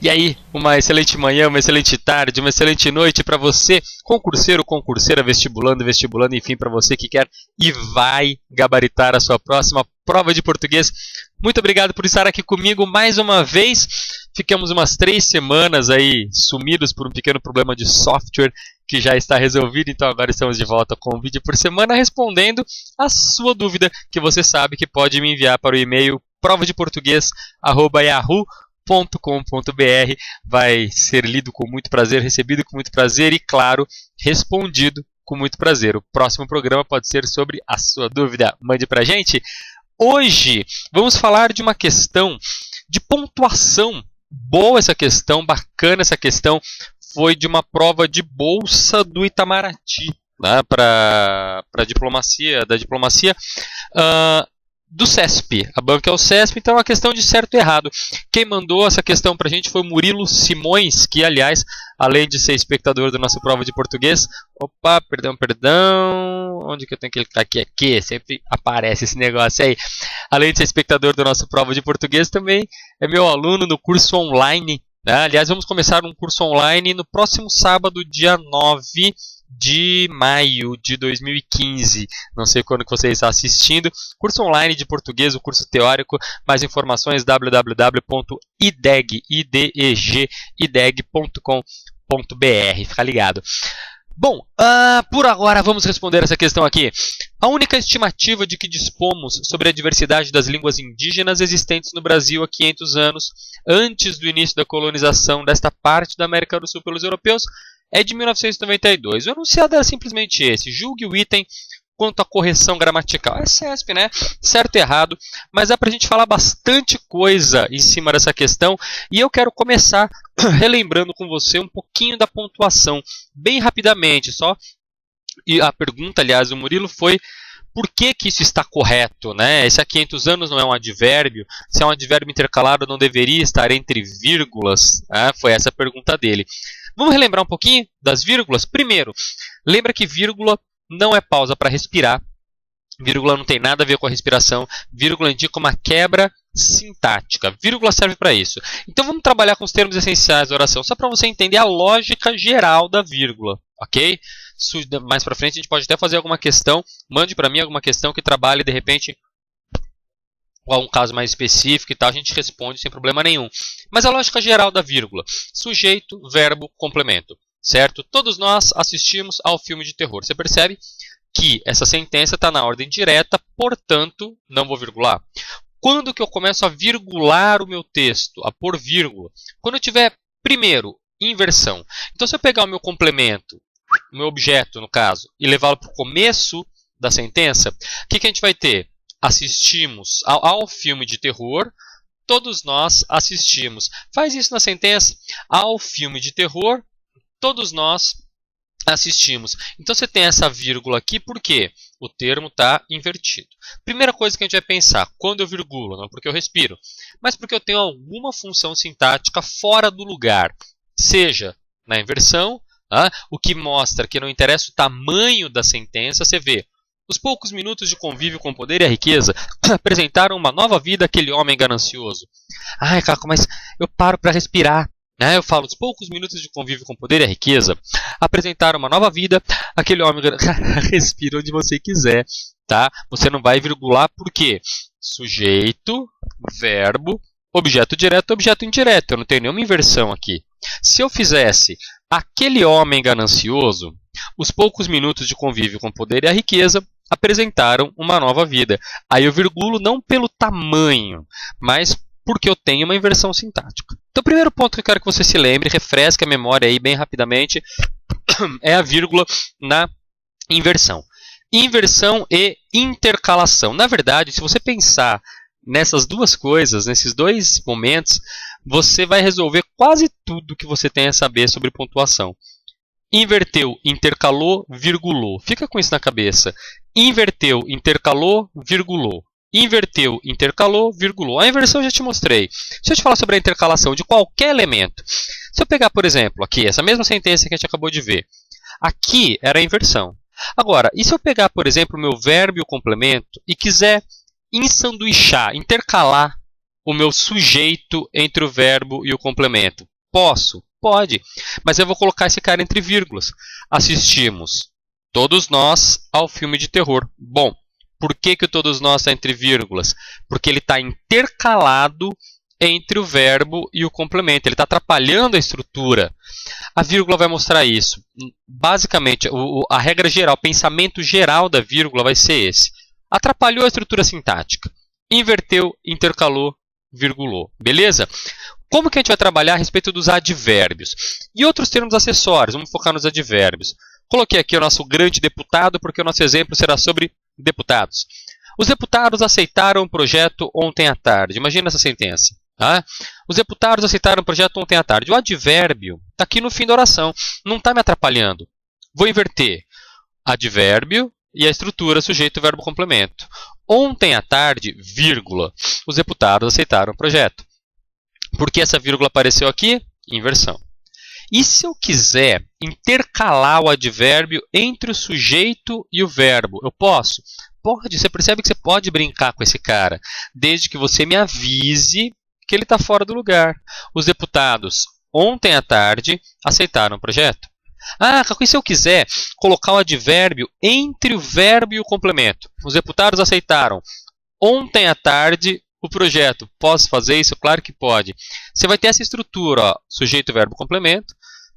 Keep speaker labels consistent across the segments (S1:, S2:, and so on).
S1: E aí, uma excelente manhã, uma excelente tarde, uma excelente noite para você, concurseiro, concurseira, vestibulando, vestibulando, enfim, para você que quer e vai gabaritar a sua próxima prova de português. Muito obrigado por estar aqui comigo mais uma vez. Ficamos umas 3 semanas aí sumidos por um pequeno problema de software que já está resolvido, então agora estamos de volta com um vídeo por semana respondendo a sua dúvida, que você sabe que pode me enviar para o e-mail provadeportugues@yahoo.com.br. Vai ser lido com muito prazer, recebido com muito prazer e, claro, respondido com muito prazer. O próximo programa pode ser sobre a sua dúvida. Mande pra gente. Hoje vamos falar de uma questão de pontuação. Boa essa questão, bacana essa questão. Foi de uma prova de bolsa do Itamaraty, né, para diplomacia, da diplomacia do CESP. A banca é o CESP, então é uma questão de certo e errado. Quem mandou essa questão para a gente foi o Murilo Simões, que, aliás, além de ser espectador da nossa prova de português... Opa, perdão. Onde que eu tenho que clicar aqui? Aqui, sempre aparece esse negócio aí. Além de ser espectador da nossa prova de português, também é meu aluno no curso online. Aliás, vamos começar um curso online no próximo sábado, dia 9 de maio de 2015. Não sei quando que você está assistindo. Curso online de português, o curso teórico. Mais informações www.ideg.com.br. Fica ligado. Bom, por agora vamos responder essa questão aqui. A única estimativa de que dispomos sobre a diversidade das línguas indígenas existentes no Brasil há 500 anos, antes do início da colonização desta parte da América do Sul pelos europeus, é de 1992. O enunciado era simplesmente esse. Julgue o item quanto à correção gramatical. É CESP, né? Certo e errado. Mas dá pra gente falar bastante coisa em cima dessa questão. E eu quero começar relembrando com você um pouquinho da pontuação. Bem rapidamente, só. E a pergunta, aliás, do Murilo foi: por que isso está correto, né? Esse há 500 anos não é um advérbio. Se é um advérbio intercalado, não deveria estar entre vírgulas? Foi essa a pergunta dele. Vamos relembrar um pouquinho das vírgulas? Primeiro, lembra que vírgula não é pausa para respirar. Vírgula não tem nada a ver com a respiração. Vírgula indica uma quebra sintática. Vírgula serve para isso. Então vamos trabalhar com os termos essenciais da oração, só para você entender a lógica geral da vírgula, ok? Mais para frente a gente pode até fazer alguma questão. Mande para mim alguma questão que trabalhe de repente com algum caso mais específico e tal, a gente responde sem problema nenhum. Mas a lógica geral da vírgula: sujeito, verbo, complemento. Certo? Todos nós assistimos ao filme de terror. Você percebe que essa sentença está na ordem direta, portanto, não vou virgular. Quando que eu começo a virgular o meu texto, a pôr vírgula? Quando eu tiver, primeiro, inversão. Então, se eu pegar o meu complemento, o meu objeto, no caso, e levá-lo para o começo da sentença, o que a gente vai ter? Assistimos ao filme de terror, todos nós assistimos. Faz isso na sentença: ao filme de terror, todos nós assistimos. Então você tem essa vírgula aqui, por quê? O termo está invertido. Primeira coisa que a gente vai pensar: quando eu virgulo, não porque eu respiro, mas porque eu tenho alguma função sintática fora do lugar, seja na inversão, o que mostra que não interessa o tamanho da sentença. Você vê: os poucos minutos de convívio com o poder e a riqueza apresentaram uma nova vida àquele homem ganancioso. Ai, Caco, mas eu paro para respirar. Eu falo: os poucos minutos de convívio com o poder e a riqueza apresentaram uma nova vida àquele homem ganancioso. Respira onde você quiser, tá? Você não vai virgular, por quê? Sujeito, verbo, objeto direto, objeto indireto. Eu não tenho nenhuma inversão aqui. Se eu fizesse aquele homem ganancioso, os poucos minutos de convívio com o poder e a riqueza apresentaram uma nova vida. Aí eu virgulo não pelo tamanho, mas porque eu tenho uma inversão sintática. Então, o primeiro ponto que eu quero que você se lembre, refresque a memória aí bem rapidamente, é a vírgula na inversão. Inversão e intercalação. Na verdade, se você pensar nessas duas coisas, nesses dois momentos, você vai resolver quase tudo que você tem a saber sobre pontuação. Inverteu, intercalou, virgulou. Fica com isso na cabeça. Inverteu, intercalou, virgulou. Inverteu, intercalou, virgulou. A inversão eu já te mostrei. Deixa eu te falar sobre a intercalação de qualquer elemento. Se eu pegar, por exemplo, aqui, essa mesma sentença que a gente acabou de ver. Aqui era a inversão. Agora, e se eu pegar, por exemplo, o meu verbo e o complemento e quiser ensanduichar, intercalar o meu sujeito entre o verbo e o complemento? Posso? Pode. Mas eu vou colocar esse cara entre vírgulas. Assistimos, todos nós, ao filme de terror. Bom, por que que o todos nós está entre vírgulas? Porque ele está intercalado entre o verbo e o complemento. Ele está atrapalhando a estrutura. A vírgula vai mostrar isso. Basicamente, a regra geral, o pensamento geral da vírgula vai ser esse. Atrapalhou a estrutura sintática. Inverteu, intercalou, virgulou. Beleza? Como que a gente vai trabalhar a respeito dos advérbios? E outros termos acessórios. Vamos focar nos advérbios. Coloquei aqui o nosso grande deputado, porque o nosso exemplo será sobre deputados. Os deputados aceitaram o projeto ontem à tarde. Imagina essa sentença. Tá? Os deputados aceitaram o projeto ontem à tarde. O advérbio está aqui no fim da oração. Não está me atrapalhando. Vou inverter. Advérbio e a estrutura sujeito, verbo, complemento. Ontem à tarde, vírgula. Os deputados aceitaram o projeto. Por que essa vírgula apareceu aqui? Inversão. E se eu quiser intercalar o advérbio entre o sujeito e o verbo? Eu posso? Pode. Você percebe que você pode brincar com esse cara, desde que você me avise que ele está fora do lugar. Os deputados, ontem à tarde, aceitaram o projeto. Ah, e se eu quiser colocar o advérbio entre o verbo e o complemento? Os deputados aceitaram ontem à tarde o projeto. Posso fazer isso? Claro que pode. Você vai ter essa estrutura, ó, sujeito, verbo, complemento.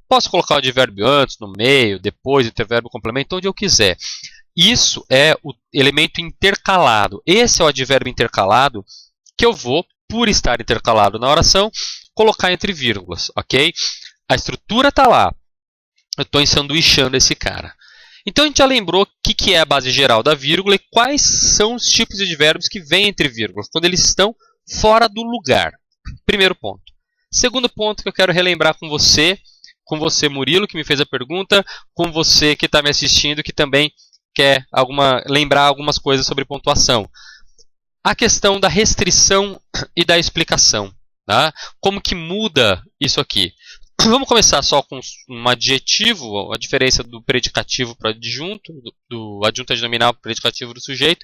S1: Posso colocar o advérbio antes, no meio, depois, entre verbo e complemento, onde eu quiser. Isso é o elemento intercalado. Esse é o advérbio intercalado que eu vou, por estar intercalado na oração, colocar entre vírgulas, ok? A estrutura está lá. Eu estou ensanduichando esse cara. Então a gente já lembrou o que é a base geral da vírgula e quais são os tipos de advérbios que vêm entre vírgulas, quando eles estão fora do lugar. Primeiro ponto. Segundo ponto que eu quero relembrar com você Murilo, que me fez a pergunta, com você que está me assistindo, que também quer lembrar algumas coisas sobre pontuação. A questão da restrição e da explicação. Tá? Como que muda isso aqui? Vamos começar só com um adjetivo, a diferença do predicativo para o adjunto, do adjunto adnominal para o predicativo do sujeito,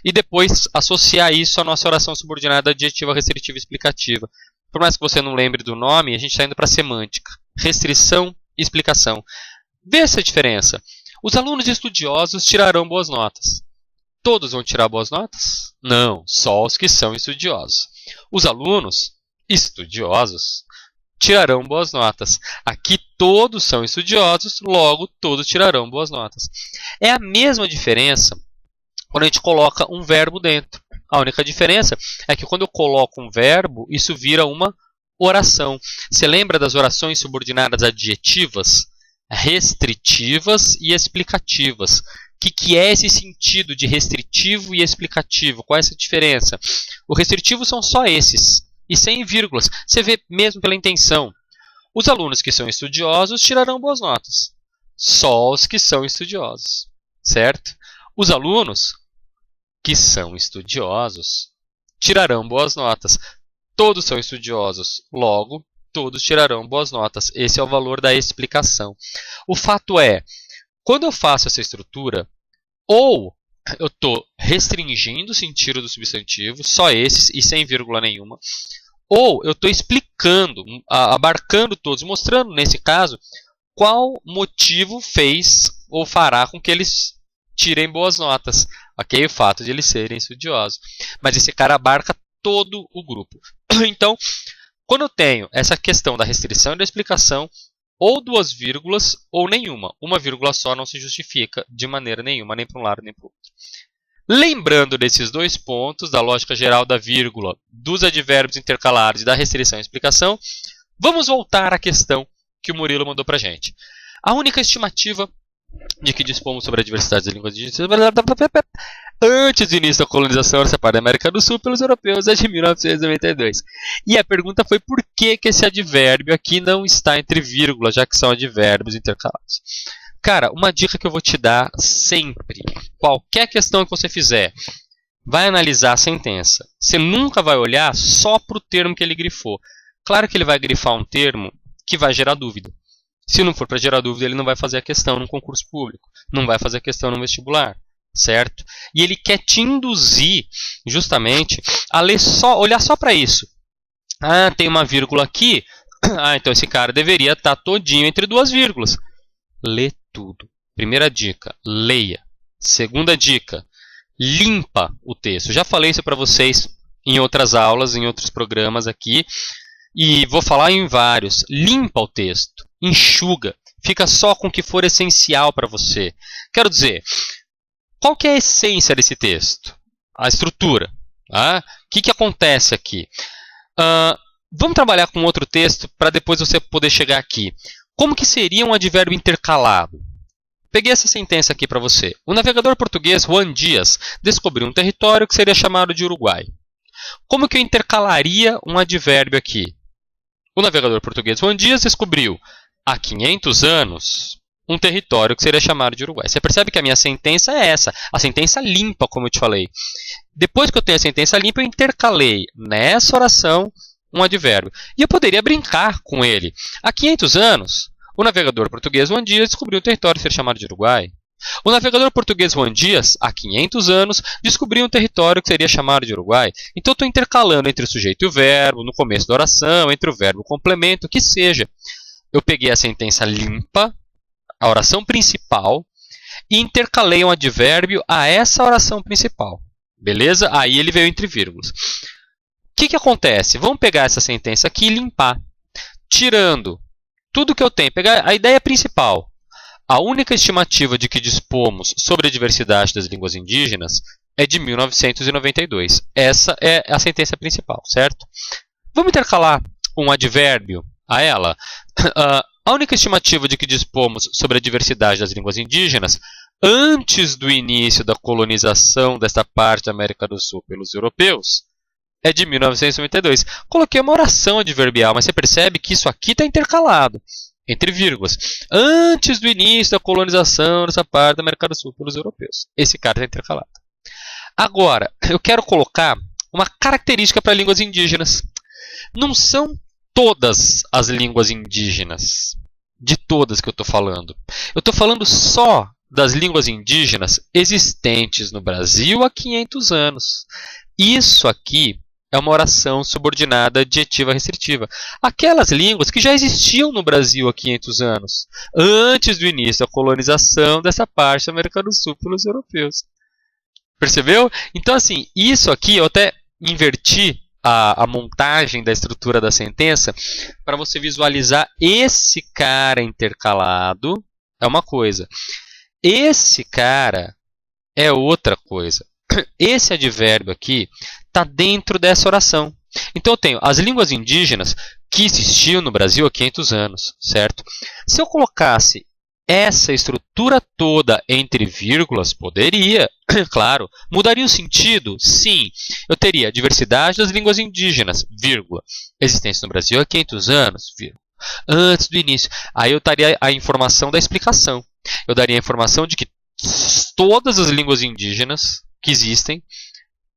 S1: e depois associar isso à nossa oração subordinada adjetiva, restritiva e explicativa. Por mais que você não lembre do nome, a gente está indo para a semântica. Restrição e explicação. Vê essa diferença. Os alunos estudiosos tirarão boas notas. Todos vão tirar boas notas? Não, só os que são estudiosos. Os alunos estudiosos tirarão boas notas. Aqui todos são estudiosos, logo todos tirarão boas notas. É a mesma diferença quando a gente coloca um verbo dentro. A única diferença é que quando eu coloco um verbo, isso vira uma oração. Você lembra das orações subordinadas adjetivas? Restritivas e explicativas. O que é esse sentido de restritivo e explicativo? Qual é essa diferença? O restritivo são só esses. E sem vírgulas. Você vê mesmo pela intenção. Os alunos que são estudiosos tirarão boas notas. Só os que são estudiosos. Certo? Os alunos que são estudiosos tirarão boas notas. Todos são estudiosos. Logo, todos tirarão boas notas. Esse é o valor da explicação. O fato é, quando eu faço essa estrutura, ou eu estou restringindo o sentido do substantivo, só esses e sem vírgula nenhuma, ou eu estou explicando, abarcando todos, mostrando, nesse caso, qual motivo fez ou fará com que eles tirem boas notas. Ok? O fato de eles serem estudiosos. Mas esse cara abarca todo o grupo. Então, quando eu tenho essa questão da restrição e da explicação, ou duas vírgulas ou nenhuma. Uma vírgula só não se justifica de maneira nenhuma, nem para um lado nem para o outro. Lembrando desses dois pontos, da lógica geral da vírgula, dos advérbios intercalares e da restrição e explicação, vamos voltar à questão que o Murilo mandou para a gente. A única estimativa de que dispomos sobre a diversidade das línguas indígenas antes do início da colonização ocidental da América do Sul pelos europeus é de 1992. E a pergunta foi por que esse advérbio aqui não está entre vírgulas, já que são advérbios intercalados. Cara, uma dica que eu vou te dar sempre, qualquer questão que você fizer, vai analisar a sentença. Você nunca vai olhar só para o termo que ele grifou. Claro que ele vai grifar um termo que vai gerar dúvida. Se não for para gerar dúvida, ele não vai fazer a questão num concurso público, não vai fazer a questão no vestibular, certo? E ele quer te induzir, justamente, a olhar só para isso. Ah, tem uma vírgula aqui, Ah, então esse cara deveria estar todinho entre duas vírgulas. Lê tudo. Primeira dica, leia. Segunda dica, limpa o texto. Já falei isso para vocês em outras aulas, em outros programas aqui. E vou falar em vários. Limpa o texto. Enxuga. Fica só com o que for essencial para você. Quero dizer, qual que é a essência desse texto? A estrutura. Tá? O que acontece aqui? Vamos trabalhar com outro texto para depois você poder chegar aqui. Como que seria um advérbio intercalado? Peguei essa sentença aqui para você. O navegador português Juan Dias descobriu um território que seria chamado de Uruguai. Como que eu intercalaria um advérbio aqui? O navegador português Juan Dias descobriu, há 500 anos, um território que seria chamado de Uruguai. Você percebe que a minha sentença é essa, a sentença limpa, como eu te falei. Depois que eu tenho a sentença limpa, eu intercalei nessa oração um advérbio. E eu poderia brincar com ele. Há 500 anos, o navegador português Juan Dias descobriu um território que seria chamado de Uruguai. O navegador português Juan Dias, há 500 anos, descobriu um território que seria chamado de Uruguai. Então, eu estou intercalando entre o sujeito e o verbo, no começo da oração, entre o verbo e o complemento, que seja. Eu peguei a sentença limpa, a oração principal, e intercalei um advérbio a essa oração principal. Beleza? Aí ele veio entre vírgulas. O que acontece? Vamos pegar essa sentença aqui e limpar. Tirando tudo que eu tenho, pegar a ideia principal. A única estimativa de que dispomos sobre a diversidade das línguas indígenas é de 1992. Essa é a sentença principal, certo? Vamos intercalar um advérbio a ela. A única estimativa de que dispomos sobre a diversidade das línguas indígenas antes do início da colonização desta parte da América do Sul pelos europeus é de 1992. Coloquei uma oração adverbial, mas você percebe que isso aqui está intercalado entre vírgulas. Antes do início da colonização dessa parte da América do Sul pelos europeus. Esse cara está intercalado. Agora, eu quero colocar uma característica para línguas indígenas. Não são todas as línguas indígenas, de todas que eu estou falando. Eu estou falando só das línguas indígenas existentes no Brasil há 500 anos. Isso aqui é uma oração subordinada adjetiva restritiva. Aquelas línguas que já existiam no Brasil há 500 anos, antes do início da colonização dessa parte da América do Sul pelos europeus. Percebeu? Então, assim, isso aqui eu até inverti a montagem da estrutura da sentença para você visualizar esse cara intercalado é uma coisa. Esse cara é outra coisa. Esse advérbio aqui está dentro dessa oração. Então eu tenho as línguas indígenas que existiam no Brasil há 500 anos, certo? Se eu colocasse essa estrutura toda entre vírgulas, poderia, claro. Mudaria o sentido? Sim. Eu teria a diversidade das línguas indígenas, vírgula. Existência no Brasil há 500 anos, vírgula. Antes do início. Aí eu daria a informação da explicação. Eu daria a informação de que todas as línguas indígenas que existem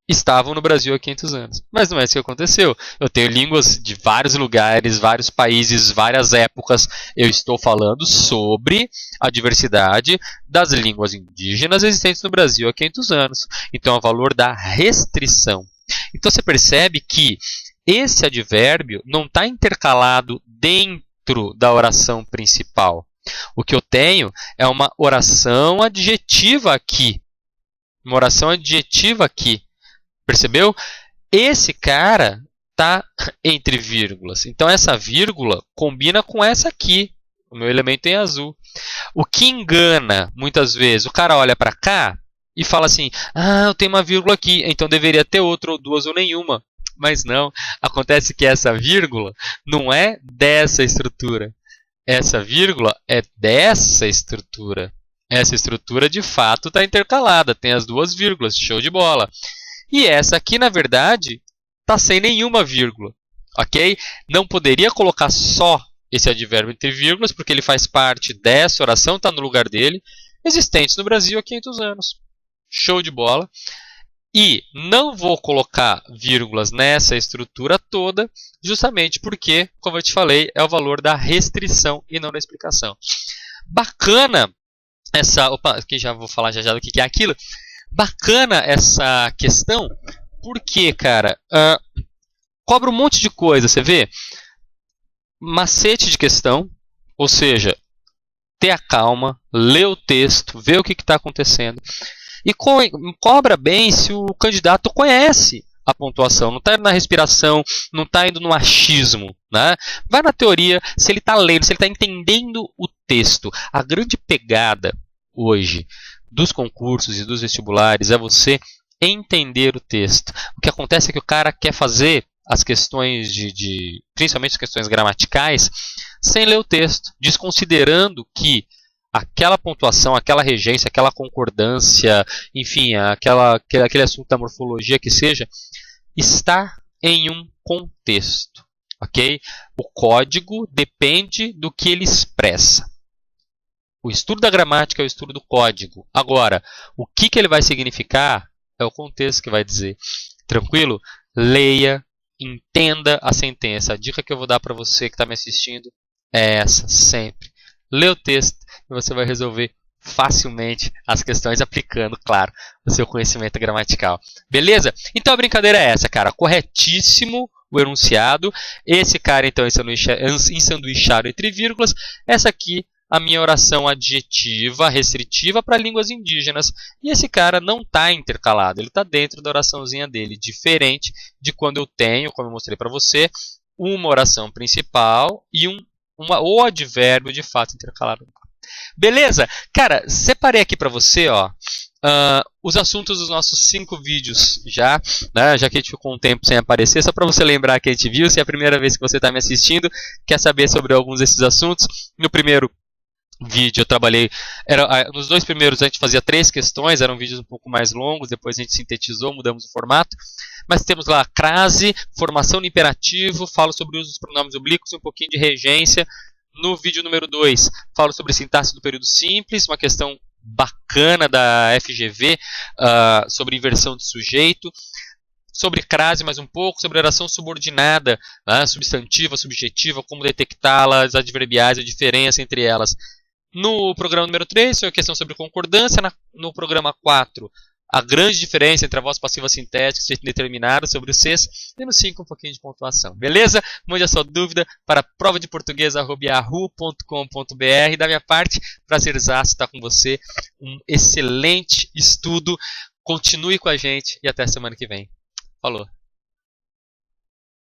S1: estavam no Brasil há 500 anos. Mas não é isso que aconteceu. Eu tenho línguas de vários lugares, vários países, várias épocas. Eu estou falando sobre a diversidade das línguas indígenas existentes no Brasil há 500 anos. Então, é o valor da restrição. Então, você percebe que esse advérbio não está intercalado dentro da oração principal. O que eu tenho é uma oração adjetiva aqui. Uma oração adjetiva aqui. Percebeu? Esse cara está entre vírgulas. Então, essa vírgula combina com essa aqui. O meu elemento em azul. O que engana, muitas vezes, o cara olha para cá e fala assim, eu tenho uma vírgula aqui, então deveria ter outra, ou duas, ou nenhuma. Mas não. Acontece que essa vírgula não é dessa estrutura. Essa vírgula é dessa estrutura. Essa estrutura, de fato, está intercalada. Tem as duas vírgulas. Show de bola. E essa aqui, na verdade, está sem nenhuma vírgula. Ok? Não poderia colocar só esse advérbio entre vírgulas, porque ele faz parte dessa oração, está no lugar dele, existentes no Brasil há 500 anos. Show de bola. E não vou colocar vírgulas nessa estrutura toda, justamente porque, como eu te falei, é o valor da restrição e não da explicação. Bacana essa... Opa, aqui já vou falar já do que é aquilo. Bacana essa questão, porque, cara, cobra um monte de coisa, você vê? macete de questão, ou seja, ter a calma, ler o texto, ver o que está acontecendo. E cobra bem se o candidato conhece a pontuação, não está indo na respiração, não está indo no achismo. Né? Vai na teoria, se ele está lendo, se ele está entendendo o texto. A grande pegada hoje dos concursos e dos vestibulares é você entender o texto. O que acontece é que o cara quer fazer as questões principalmente as questões gramaticais, sem ler o texto, desconsiderando que aquela pontuação, aquela regência, aquela concordância, enfim, aquele assunto da morfologia que seja, está em um contexto, ok? O código depende do que ele expressa. O estudo da gramática é o estudo do código. Agora, o que ele vai significar é o contexto que vai dizer. Tranquilo? Leia, entenda a sentença. A dica que eu vou dar para você que está me assistindo é essa, sempre. Lê o texto e você vai resolver facilmente as questões aplicando, claro, o seu conhecimento gramatical. Beleza? Então a brincadeira é essa, cara. Corretíssimo o enunciado. Esse cara, então, ensanduichado entre vírgulas. Essa aqui, a minha oração adjetiva, restritiva para línguas indígenas. E esse cara não está intercalado. Ele está dentro da oraçãozinha dele. Diferente de quando eu tenho, como eu mostrei para você, uma oração principal e o advérbio de fato intercalado. Beleza? Cara, separei aqui para você, ó, os assuntos dos nossos 5 vídeos já, né, já que a gente ficou um tempo sem aparecer, só para você lembrar que a gente viu, se é a primeira vez que você está me assistindo, quer saber sobre alguns desses assuntos. No primeiro vídeo eu trabalhei, nos 2 primeiros a gente fazia 3 questões, eram vídeos um pouco mais longos, depois a gente sintetizou, mudamos o formato. Mas temos lá crase, formação no imperativo, falo sobre o uso dos pronomes oblíquos e um pouquinho de regência. No vídeo número 2, falo sobre sintaxe do período simples, uma questão bacana da FGV, sobre inversão de sujeito. Sobre crase mais um pouco, sobre oração subordinada, substantiva, subjetiva, como detectá-las, adverbiais, a diferença entre elas. No programa número 3, foi a questão sobre concordância. No programa 4, a grande diferença entre a voz passiva sintética e sujeito indeterminado sobre os Cs. E no 5, um pouquinho de pontuação. Beleza? Mande a sua dúvida para provadeportuguês@yahoo.com.br. Da minha parte, prazerzaço estar com você. Um excelente estudo. Continue com a gente e até semana que vem. Falou!